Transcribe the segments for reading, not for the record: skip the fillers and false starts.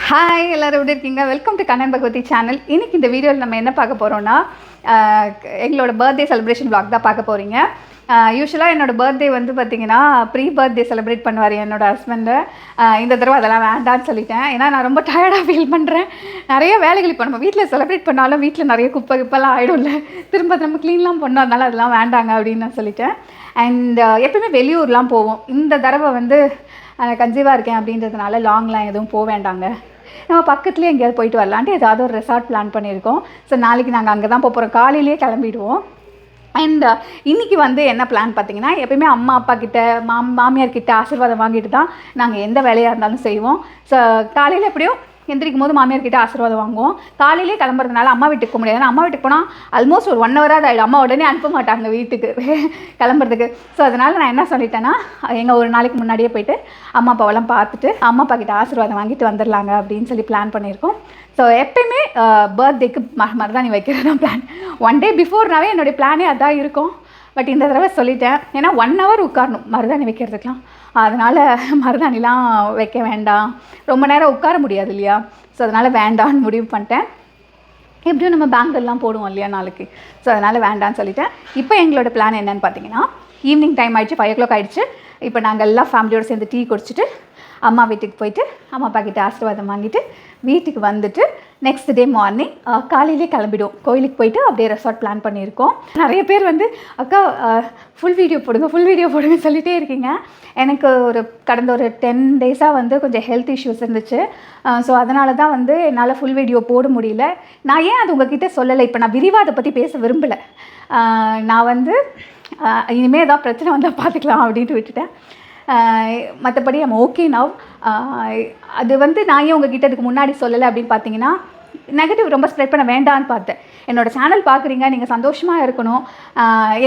Hi எல்லோரும் எப்படி இருக்கீங்க? Welcome to Kannan Bhagavathi channel. இன்றைக்கி இந்த வீடியோவில் நம்ம என்ன பார்க்க போகிறோன்னா, எங்களோட பர்த்டே செலிப்ரேஷன் vlog தான் பார்க்க போகிறீங்க. யூஸ்வலாக என்னோடய பர்த்டே வந்து பார்த்திங்கன்னா ப்ரீ பர்த்டே செலிப்ரேட் பண்ணுவார் என்னோடய ஹஸ்பண்டு. இந்த தடவை அதெல்லாம் வேண்டான்னு சொல்லிட்டேன். ஏன்னா நான் ரொம்ப டயர்டாக ஃபீல் பண்ணுறேன். நிறைய வேலைகள் இப்போ நம்ம வீட்டில் செலிப்ரேட் பண்ணாலும் வீட்டில் நிறைய குப்பை குப்பெல்லாம் ஆகிடும்ல, திரும்ப நம்ம க்ளீன்லாம் பண்ணோம், அதனால் அதெல்லாம் வேண்டாங்க அப்படின்னு நான் சொல்லிட்டேன். அண்ட் எப்பயுமே வெளியூர்லாம் போவோம். இந்த தடவை வந்து கன்சீவாக இருக்கேன் அப்படின்றதுனால லாங்லாம் எதுவும் போக வேண்டாங்க, நம்ம பக்கத்துலேயே எங்கேயாவது போயிட்டு வரலான்ட்டு ஏதாவது ஒரு ரெசார்ட் பிளான் பண்ணியிருக்கோம். ஸோ நாளைக்கு நாங்கள் அங்கே தான் போகிறோம், காலையிலேயே கிளம்பிடுவோம். அண்ட் இன்றைக்கி வந்து என்ன பிளான் பார்த்தீங்கன்னா, எப்பயுமே அம்மா அப்பா கிட்ட மாமியார் கிட்ட ஆசீர்வாதம் வாங்கிட்டு தான் நாங்கள் எந்த வேலையாக இருந்தாலும் செய்வோம். ஸோ காலையில் எப்படியும் எந்திரிக்கும் போது மாமியார் கிட்ட ஆசீர்வாதம் வாங்குவோம். காலையிலே கிளம்புறதுனால அம்மா வீட்டுக்கு போக முடியாது. அம்மா வீட்டுக்கு போனால் ஆல்மோஸ்ட் ஒரு 1 ஹவராக ஆகிடும். அம்மா உடனே அனுப்ப மாட்டாங்க வீட்டுக்கு கிளம்புறதுக்கு. ஸோ அதனால் நான் என்ன சொல்லிட்டேன்னா, எங்கள் ஒரு நாளைக்கு முன்னாடியே போயிட்டு அம்மா அப்பாவெல்லாம் பார்த்துட்டு அம்மா அப்பா கிட்ட ஆசீர்வாதம் வாங்கிட்டு வந்துடலாங்க அப்படின்னு சொல்லி பிளான் பண்ணியிருக்கோம். ஸோ எப்பயுமே பர்த்டேக்கு மருதாணி வைக்கிறது தான் பிளான். 1 டே பிஃபோர்னாவே என்னுடைய பிளானே அதான் இருக்கும். பட் இந்த தடவை சொல்லிட்டேன், ஏன்னா 1 ஹவர் உட்காரணும் மருதாணி வைக்கிறதுக்கெலாம். அதனால் மருதாணிலாம் வைக்க வேண்டாம், ரொம்ப நேரம் உட்கார முடியாது இல்லையா. ஸோ அதனால் வேண்டான்னு முடிவு பண்ணிட்டேன். எப்படியும் நம்ம பேங்கெல்லாம் போடுவோம் இல்லையா நாளைக்கு. ஸோ அதனால் வேண்டான்னு சொல்லிட்டேன். இப்போ எங்களோட பிளான் என்னென்னு பார்த்தீங்கன்னா, ஈவினிங் டைம் ஆகிடுச்சு, 5 o'clock ஆகிடுச்சு. இப்போ நாங்கள் எல்லாம் ஃபேமிலியோடு சேர்ந்து டீ குடிச்சிட்டு அம்மா வீட்டுக்கு போயிட்டு அம்மா அப்பா கிட்ட ஆசீர்வாதம் வாங்கிட்டு வீட்டுக்கு வந்துட்டு நெக்ஸ்ட் டே மார்னிங் காலையிலே கிளம்பிடுவோம். கோயிலுக்கு போயிட்டு அப்படியே ரெசார்ட் பிளான் பண்ணியிருக்கோம். நிறைய பேர் வந்து அக்கா ஃபுல் வீடியோ போடுங்க சொல்லிகிட்டே இருக்கீங்க. எனக்கு கடந்த ஒரு 10 டேஸாக வந்து கொஞ்சம் ஹெல்த் இஷ்யூஸ் இருந்துச்சு. ஸோ அதனால தான் வந்து என்னால் ஃபுல் வீடியோ போட முடியல. நான் ஏன் அது உங்ககிட்ட சொல்லலை, இப்போ நான் விரிவாக அதை பற்றி பேச விரும்பலை. நான் வந்து இனிமேல் ஏதாவது பிரச்சனை வந்தால் பார்த்துக்கலாம் அப்படின்ட்டு விட்டுட்டேன். மற்றபடி நம்ம ஓகே நவ். அது வந்து நான் ஏன் உங்ககிட்ட இதுக்கு முன்னாடி சொல்லலை அப்படின்னு பார்த்தீங்கன்னா, நெகட்டிவ் ரொம்ப ஸ்ப்ரெட் பண்ண வேண்டான்னு பார்த்தேன். என்னோடய சேனல் பார்க்குறீங்க, நீங்கள் சந்தோஷமாக இருக்கணும்,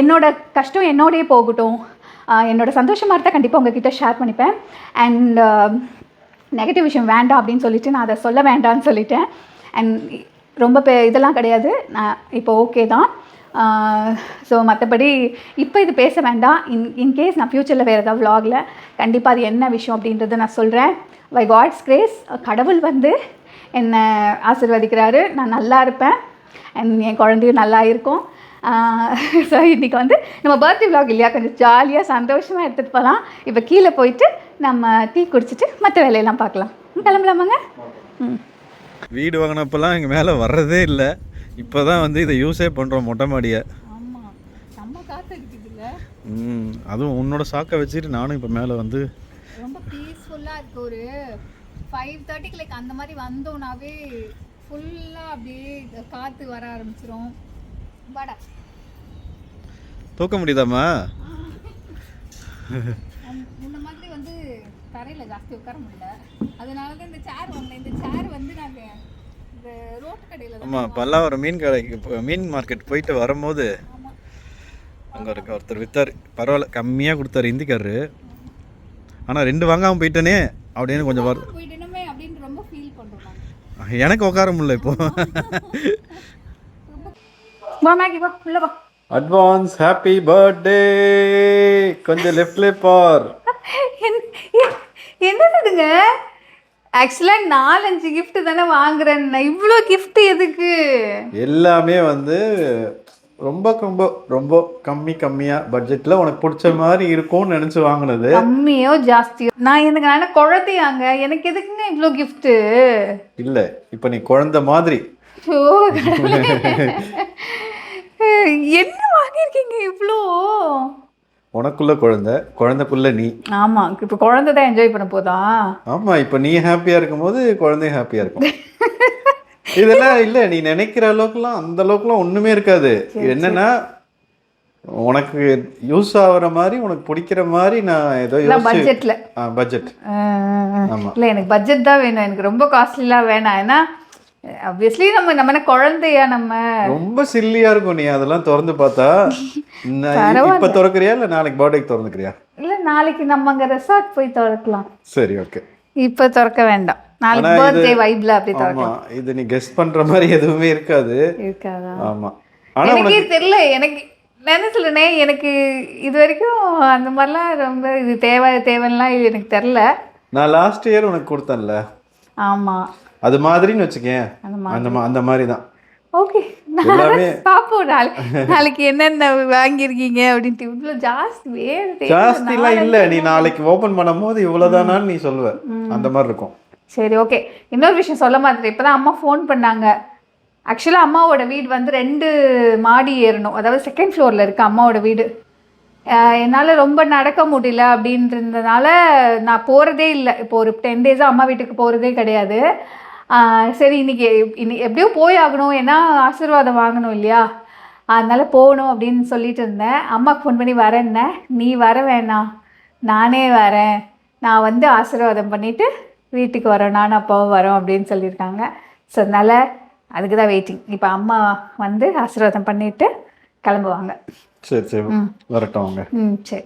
என்னோடய கஷ்டம் என்னோடையே போகட்டும், என்னோடய சந்தோஷமாக இருந்தால் கண்டிப்பாக உங்ககிட்ட ஷேர் பண்ணிப்பேன். அண்ட் நெகட்டிவ் விஷயம் வேண்டாம் அப்படின்னு சொல்லிவிட்டு நான் அதை சொல்ல வேண்டான்னு சொல்லிட்டேன். அண்ட் ரொம்ப இதெல்லாம் கிடையாது, நான் இப்போ ஓகே தான். ஸோ மற்றபடி இப்போ இது பேச வேண்டாம். இன்கேஸ் நான் ஃப்யூச்சரில் வேறு ஏதாவது vlogல கண்டிப்பாக அது என்ன விஷயம் அப்படின்றத நான் சொல்கிறேன். பை காட்ஸ் கிரேஸ் கடவுள் வந்து என்னை ஆசீர்வதிக்கிறாரு, நான் நல்லா இருப்பேன், அண்ட் என் குழந்தையும் நல்லா இருக்கும். ஸோ இன்றைக்கி வந்து நம்ம பர்த்டே vlog இல்லையா, கொஞ்சம் ஜாலியாக சந்தோஷமாக எடுத்துகிட்டு போகலாம். இப்போ கீழே போயிட்டு நம்ம டீ குடிச்சிட்டு மற்ற வேலையெல்லாம் பார்க்கலாம். கிளம்பலாமாங்க? வீடு வாங்கினப்பெல்லாம் எங்கள் மேலே வர்றதே இல்லை. இப்போ தான் வந்து இதை யூஸே பண்ணுறோம் மொட்டை மாடியை. ஆமாம், நம்ம காற்று இருக்குதுல்ல. அதுவும் உன்னோட சாக்கை வச்சுட்டு நானும் இப்போ மேலே வந்து ரொம்ப பீஸ்ஃபுல்லாக இருக்குது. ஒரு 5:30 லைக் அந்த மாதிரி வந்தோன்னாவே ஃபுல்லாக அப்படியே காற்று வர ஆரம்பிச்சிரும். வாடா தூக்க முடியுதாம்மா? இந்த மாதிரி வந்து தரையில் ஜாஸ்தி உட்கார முடியல, அதனால தான் இந்த சேர் வாங்கினேன். இந்த சேர் வந்து நாங்கள் இந்த ரோட்டு கடையில் ஆமாம், பல்லாவரம் மீன் கடைக்கு மீன் மார்க்கெட் போயிட்டு வரும்போது அங்கே இருக்க ஒருத்தர் விற்றார். பரவாயில்ல, கம்மியாக கொடுத்தாரு, ஹிந்திக்காரரு. ஆனால் 2 வாங்காமல் போயிட்டேனே அப்படின்னு கொஞ்சம் போயிட்டேனே அப்படின்னு ரொம்ப ஃபீல் பண்ணுறோம். எனக்கு உட்கார முடியல இப்போ. உள்ள வா. Advance happy birthday. கொஞ்சம் லெஃப்ட்ல பார். என்னதுங்க? ஆக்சுவலாக 4-5 கிஃப்ட் தானே வாங்குறேன், இவ்வளோ கிஃப்ட் எதுக்கு? எல்லாமே வந்து ரொம்ப ரொம்ப ரொம்ப கம்மியாக பட்ஜெட்டில் உனக்கு பிடிச்ச மாதிரி இருக்கும்னு நினச்சி வாங்கினது. கம்மியோ ஜாஸ்தியோ நான் குழந்தையாங்க, எனக்கு எதுக்குங்க இவ்வளோ கிஃப்ட்டு? இல்லை, இப்போ நீ குழந்தை மாதிரி. என்ன வாங்கியிருக்கீங்க இவ்வளோ? உனக்குள்ள குழந்தைக்குள்ள நீ. ஆமாம், இப்போ குழந்தை தான் என்ஜாய் பண்ண போதா? ஆமாம், இப்போ நீ ஹாப்பியாக இருக்கும் போது குழந்தையும் ஹாப்பியாக இருக்கும். இதெல்லாம் இல்லை, நீ நினைக்கிற அளவுக்குலாம் அந்த அளவுக்குலாம் ஒன்றுமே இருக்காது. என்னன்னா உனக்கு யூஸ் ஆகிற மாதிரி உனக்கு பிடிக்கிற மாதிரி நான் ஏதோ பட்ஜெட்டில். பட்ஜெட். ஆமாம், இல்லை எனக்கு பட்ஜெட் தான் வேணும், எனக்கு ரொம்ப காஸ்ட்லிலாம் வேணாம். ஏன்னா ஆப்வியஸ்லி நம்ம என்ன குழந்தையா, நம்ம ரொம்ப சில்லியா இருக்கும். நீ அதெல்லாம் திறந்து பார்த்தா இப்ப திறக்கறியா இல்ல நாளைக்கு பர்த்டேக்கு திறந்துக்கிறியா? இல்ல நாளைக்கு நம்ம அங்க ரெசார்ட் போய் திறக்கலாம். சரி, ஓகே. இப்ப திறக்க வேண்டாம், நாளைக்கு பர்த்டே வைப்ல அப்படி திறக்கலாம். இது நீ கெஸ் பண்ற மாதிரி எதுவுமே இருக்காது. ஆமா, ஆனா எனக்கே தெரியல. எனக்கு என்ன சொல்றேனே, எனக்கு இது வரைக்கும் அந்த மாதிரிலாம் ரொம்ப இது தேவைலாம் எனக்கு தெரியல. நான் லாஸ்ட் இயர் உனக்கு கொடுத்தேன்ல. ஆமாம், அது மாதிரின்னு வச்சுக்கேன். அந்த மாதிரி தான். ஓகே, எல்லாமே பார்ப்போம் நாளைக்கு என்னென்ன வாங்கியிருக்கீங்க அப்படின்ட்டு. இவ்வளோ ஜாஸ்திலாம் இல்லை, நீ நாளைக்கு ஓப்பன் பண்ணும்போது இவ்வளோதானான்னு நீ சொல்லுவ, அந்த மாதிரி இருக்கும். சரி, ஓகே. இன்னொரு விஷயம் சொல்ல மாட்டேன். இப்போ தான் அம்மா ஃபோன் பண்ணாங்க. ஆக்சுவலாக அம்மாவோட வீடு வந்து 2 மாடி ஏறணும், அதாவது 2nd ஃப்ளோரில் இருக்குது அம்மாவோட வீடு. என்னால் ரொம்ப நடக்க முடியல அப்படின்றதுனால நான் போகிறதே இல்லை. இப்போ ஒரு 10 டேஸாக அம்மா வீட்டுக்கு போகிறதே கிடையாது. சரி, இன்னைக்கு எப்படியோ போய் ஆகணும், ஏன்னா ஆசீர்வாதம் வாங்கணும் இல்லையா, அதனால் போகணும் அப்படின்னு சொல்லிட்டு இருந்தேன். அம்மாவுக்கு ஃபோன் பண்ணி வரேன்னேன். நீ வர வேணாம், நானே வரேன், நான் வந்து ஆசீர்வாதம் பண்ணிவிட்டு வீட்டுக்கு வரோம், நானும் அப்பாவும் வரோம் அப்படின்னு சொல்லியிருக்காங்க. ஸோ அதனால் அதுக்கு தான் வெயிட்டிங். இப்போ அம்மா வந்து ஆசீர்வாதம் பண்ணிவிட்டு கிளம்புவாங்க. சரி சரி, வரட்டும் அவங்க. சரி,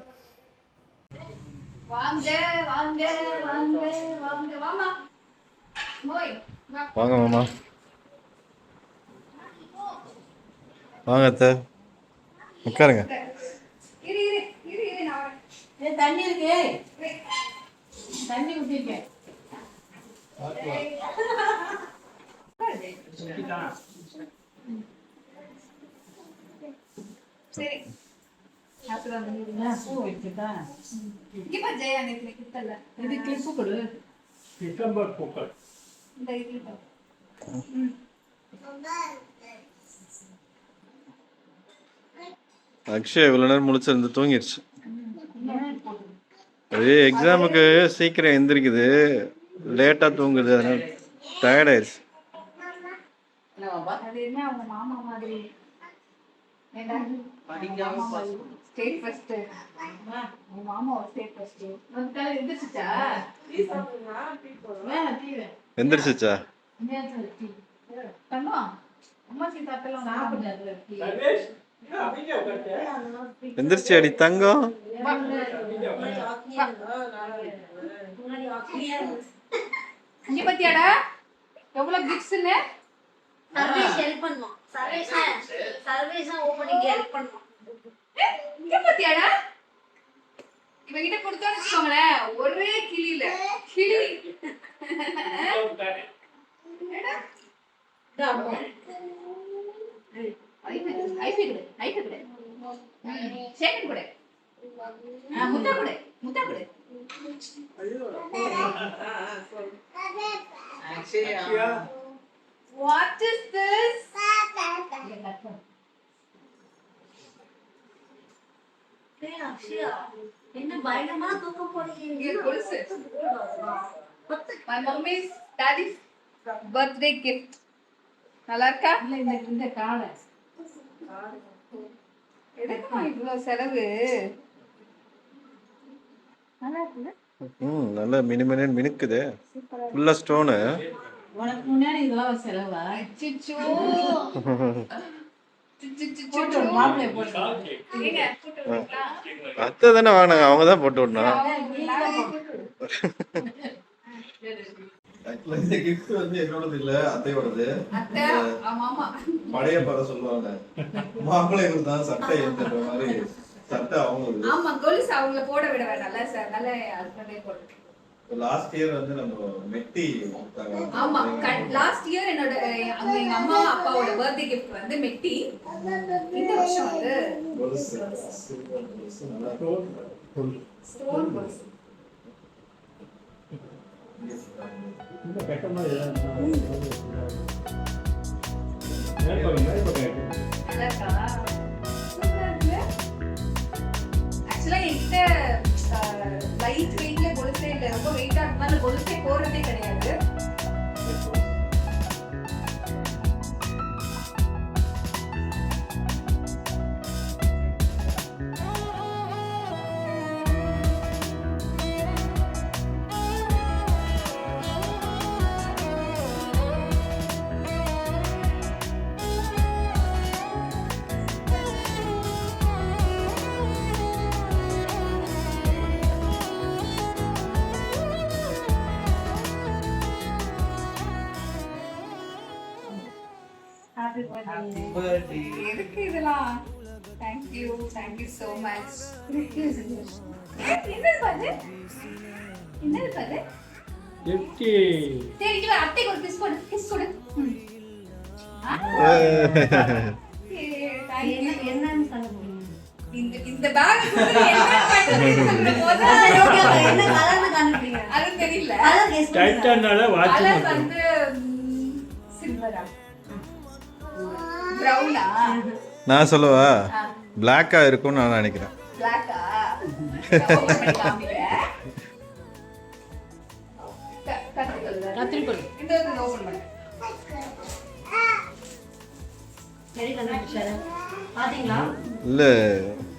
வாங்க வாங்க வாங்க வாங்க வாமா, வாங்க மாமா, வாங்க அத்தை, உட்காருங்க. தண்ணி இருக்கு, தண்ணி ஊற்றிருக்கேன். சரி, பூ வச்சுட்டா இப்போ ஜெயா நேற்று கிட்டல இது கிளிப்பு கொடு. இந்த இது அக்ஷய் இவ்வளோ நேரம் முழிச்சிருந்து தூங்கிடுச்சு. அது எக்ஸாமுக்கு சீக்கிரம் எந்திரிக்குது, லேட்டாக தூங்குது, அதனால டயர்ட் ஆயிடுச்சு. அது என்ன அவங்க மாமா மாதிரி ஸ்டேட் ஃபர்ஸ்ட், உங்க மாமா ஸ்டேட் ஃபர்ஸ்ட். எந்திரிச்சிச்சா? எந்திரிச்சிச்சா? கண்ணா, அம்மா சீதாப்பெல்லாம் சாப்பிடாது. எந்திரிச்சு அடி தங்கம். இங்க பத்தியாடா எவ்வளவு கிஃப்ட்ஸ்னு. சர்வீஸ் ஹெல்ப் பண்ணுவோம். சர்வீஸ் ஓபனிங் ஹெல்ப் பண்ணுவோம். இங்க பத்தியாடா இவங்கிட்ட கொடுத்தோன்னு வச்சுக்கோங்களேன், ஒரே கிளியில கிளி. What is this? என்ன பயங்கரமா தூக்கம் போடுறீங்க. My mommy's daddy's birthday gift. நல்லா இருக்கா? இந்த காலை எதுக்குமா இவ்வளோ செலவு? நல்லா இருக்குல்ல? நல்லா மினிமினு மினுக்குது, ஃபுல்லாக ஸ்டோனு. உனக்கு முன்னாடி இதெல்லாம் செலவா? அச்சச்சோ. மாப்பிள்ளை போட்டு ஏங்க போட்டு விடுறீங்களா? அத்தை தானே வாங்கினாங்க, அவங்க தான் போட்டு விடணும். இந்த கிஃப்ட் வந்து என்னோடது இல்ல, அத்தையோடது. அத்தை, ஆமா பழைய படம் சொல்லுவாங்க, மாப்பிள்ளை தான் சட்டை ஏத்துற மாதிரி சட்டை அவங்களுக்கு. ஆமா, கொலுசு அவங்கள போட விட வேண்டாம்ல சார், நல்ல ஹஸ்பண்டே போட்டு. லாஸ்ட் இயர் வந்து நம்ம மெட்டி கொடுத்தாங்க. ஆமா, லாஸ்ட் இயர் என்னோட எங்க அம்மா அப்பாவோட பர்த்டே கிஃப்ட் வந்து மெட்டி. இந்த வருஷம் வந்து கொலுசு. ஸ்டோன் கொலுசு. ஆக்சுவலா என்கிட்ட லைட் வெயிட்ல கொலுசே இல்லை, ரொம்ப வெயிட்டா இருந்தால கொலுசே போறதே கிடையாது. எதுக்கு இதெல்லாம்? Thank you so much. என்னது பாரு? சரி இங்க அத்தைக்கு ஒரு கிஸ் கொடு ம். என்னன்னு சொல்ல முடியும்? இந்த பேக் என்ன கலர்னு காமிப்பீங்க? அது தெரியல கலர் கெஸ் டைட்டானால வாட்ச் கலர் வந்து சில்வரா பிரவுனா நான் சொல்லவா பிளாக்காக இருக்கும்னு நான் நினைக்கிறேன். பிளாக்கா கத்திரிக்கோள் இந்த ஓபன் பண்ணு சரி கண்டுபிடிச்சாரு. பாத்தீங்களா? இல்லை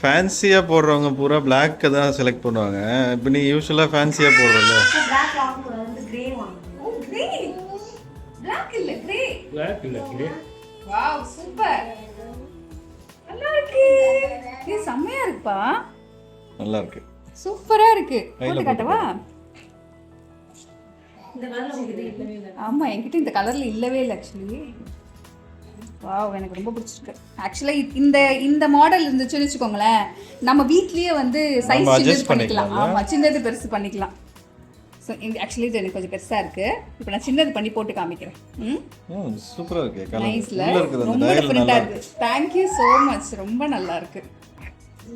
ஃபேன்சியாக போடுறவங்க பூரா பிளாக்கை தான் செலக்ட் பண்ணுவாங்க. இப்போ நீ யூஸ்வலாக ஃபேன்சியாக போடுறல. பிளாக் வாங்கக்கூடாது, வந்து கிரே வாங்கணும். ஓ கிரே பிளாக் இல்ல கிரே பிளாக் இல்ல கிரே. வாவ் சூப்பர் நல்லா இருக்கு இது செம்மையா இருக்குப்பா நல்லா இருக்கு. சூப்பரா இருக்கு கையில போட்டு காட்டவா இந்த கலர்ல உங்களுக்கு இல்லவே இல்லை. ஆமா என்கிட்ட இந்த கலர்ல இல்லவே இல்லை ஆக்சுவலி வாவ் எனக்கு ரொம்ப பிடிச்சிருக்கு ஆக்சுவலா இந்த மாடல் இருந்துச்சுன்னு வச்சுக்கோங்களேன் நம்ம வீட்லயே வந்து சைஸ் நம்ம adjust சின்னது பண்ணிக்கலாம் பண்ணிக்கலாம்ல? ஆமா சின்னது பெருசு பண்ணிக்கலாம் ஸோ இந்த ஆக்சுவலி இது எனக்கு கொஞ்சம் பெருசா இருக்கு இப்போ நான் சின்னது பண்ணி போட்டு காமிக்கிறேன் ம் சூப்பராக இருக்கு. கலர் நைஸ்ல உள்ள இருக்குது அந்த ரொம்ப டயல் டிஃபரெண்டா நல்லா இருக்கு தேங்க்யூ ஸோ மச் ரொம்ப நல்லா இருக்கு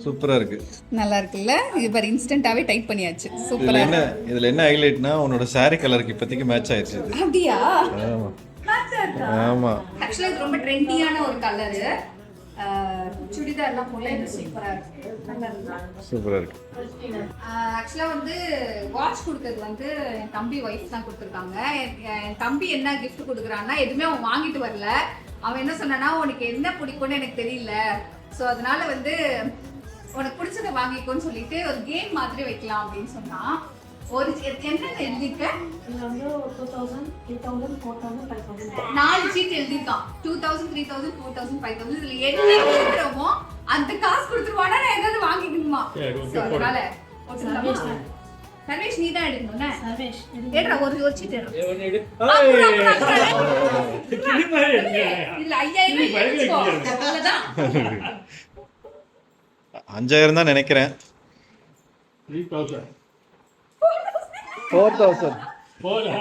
சூப்பராக இருக்கு. நல்லா இருக்குல்ல இது பாரு இன்ஸ்டன்ட்டாவே டைப் பண்ணியாச்சு இதில் சூப்பரா என்ன இதில் என்ன ஹைலைட்னா உன்னோட saree கலருக்கு இப்போதைக்கு மேட்ச் ஆயிடுச்சு இது. அப்படியா ஆமாம் ஆமாம் ஆக்சுவலா இது ரொம்ப ட்ரெண்டியான ஒரு கலரு சுடிதார்லாம் போல இது சூப்பரா இருக்கு நல்லா இருக்கு சூப்பராக இருக்கு. ஆக்சுவலா வந்து வாட்ச் கொடுத்தது வந்து என் தம்பி ஒய்ஃப் தான் கொடுத்துருக்காங்க என் தம்பி என்ன gift கொடுக்குறான்னா எதுவுமே அவன் வாங்கிட்டு வரல அவன் என்ன சொன்னான்னா உனக்கு என்ன பிடிக்கும்னு எனக்கு தெரியல ஸோ அதனால வந்து உனக்கு பிடிச்சதை வாங்கிக்கோன்னு சொல்லிட்டு ஒரு கேம் மாதிரி வைக்கலாம் அப்படின்னு சொன்னான் ஒரு என்ன எழுதிருக்க இதுல வந்து 2000, 3000, 4000, 5000. 4 சீட் எழுதிருக்கான் 2000 3000 4000 5000 இதுல என்ன எழுதுறோமோ அந்த காசு கொடுத்துருவானா நான் ஏதாவது வாங்கிக்கணுமா சரி, okay, So, அதனால சர்வேஷ் தான். சர்வேஷ் நீ தான் எடுக்கணும்னா சர்வேஷ் ஏடா ஒரு சீட் எடு ஏ ஒன்னு எடு. அப்புறம், அப்புறம், அப்புறம். கிளி மாதிரி இருக்கு. இதுல 5000 ரூபாய் எடுத்துக்கோ அவ்வளவுதான் 5000 தான் நினைக்கிறேன். 3000. 4000. போடா.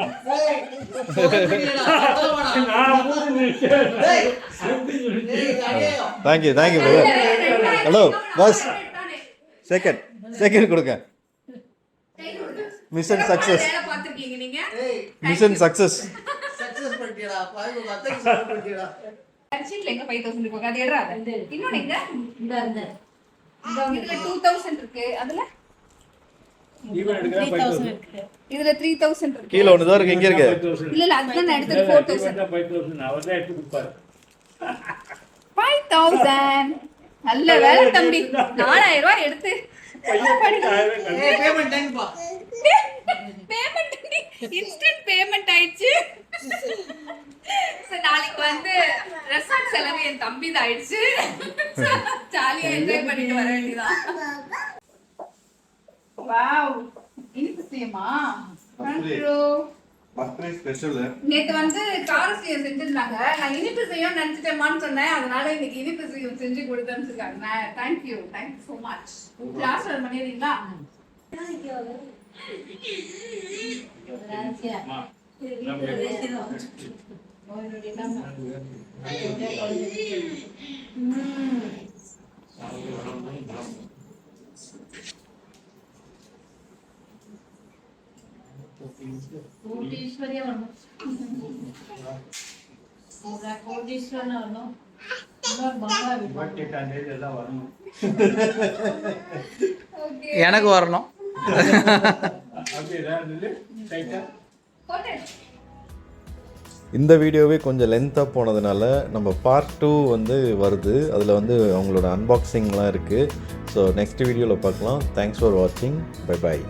நான் மூணு நிமிஷம். Thank you brother. ஹலோ பஸ் செகண்ட் கொடுங்க. Mission success. வேலை பார்த்திருக்கீங்க நீங்க மிஷன் சக்ஸஸ். சீட்ல எங்க 5000 இருக்கு அது எடுறா இன்னொன்னு எங்க இந்த இதுல 2000 இருக்கு அதுல இவன் எடுக்கிறா 5000 இருக்கு. இதுல 3000 இருக்கு கீழே ஒன்று தான் இருக்கு. எங்கே இருக்கு? 5000. இல்ல அதுதான் நான் எடுத்தது 4000 5000 அவர் தான் எடுத்து கொடுப்பாரு. 5000 நல்ல வேலை தம்பி 4000 ரூபாய் எடுத்து பேமெண்ட் இன்ஸ்டன்ட் பேமெண்ட் ஆயிடுச்சு சோ நாளைக்கு வந்து ரெசார்ட் செலவு என் தம்பி தான் ஆயிடுச்சு ஜாலியா என்ஜாய் பண்ணிட்டு வர வேண்டியதான் வாவ் இனிப்பு செய்யுமா பர்த்டே ஸ்பெஷல். நேத்து வந்து காரசியம் செஞ்சிருந்தாங்க நான் இனிப்பு செய்யும் நினைச்சிட்டேமான்னு சொன்னேன் அதனால இன்னைக்கு இனிப்பு செய்யும் செஞ்சு கொடுத்து அனுப்பிச்சிருக்காங்க thank you so much class run பண்ணிடுறீங்களா கோடீஸ்வரியா வரணும். கோடீஸ்வரனா வரணும். பர்த்டே கான்டேஜ் எல்லாம் வரணும். எனக்கு வரணும். அப்படியே இருந்தது டைட்டா. இந்த வீடியோவே கொஞ்சம் லென்த்தாக போனதுனால நம்ம பார்ட் 2 வந்து வருது. அதில் வந்து அவங்களோட அன்பாக்சிங்லாம் இருக்குது. ஸோ நெக்ஸ்ட் வீடியோவில் பார்க்கலாம். தேங்க்ஸ் ஃபார் வாட்சிங். Bye bye.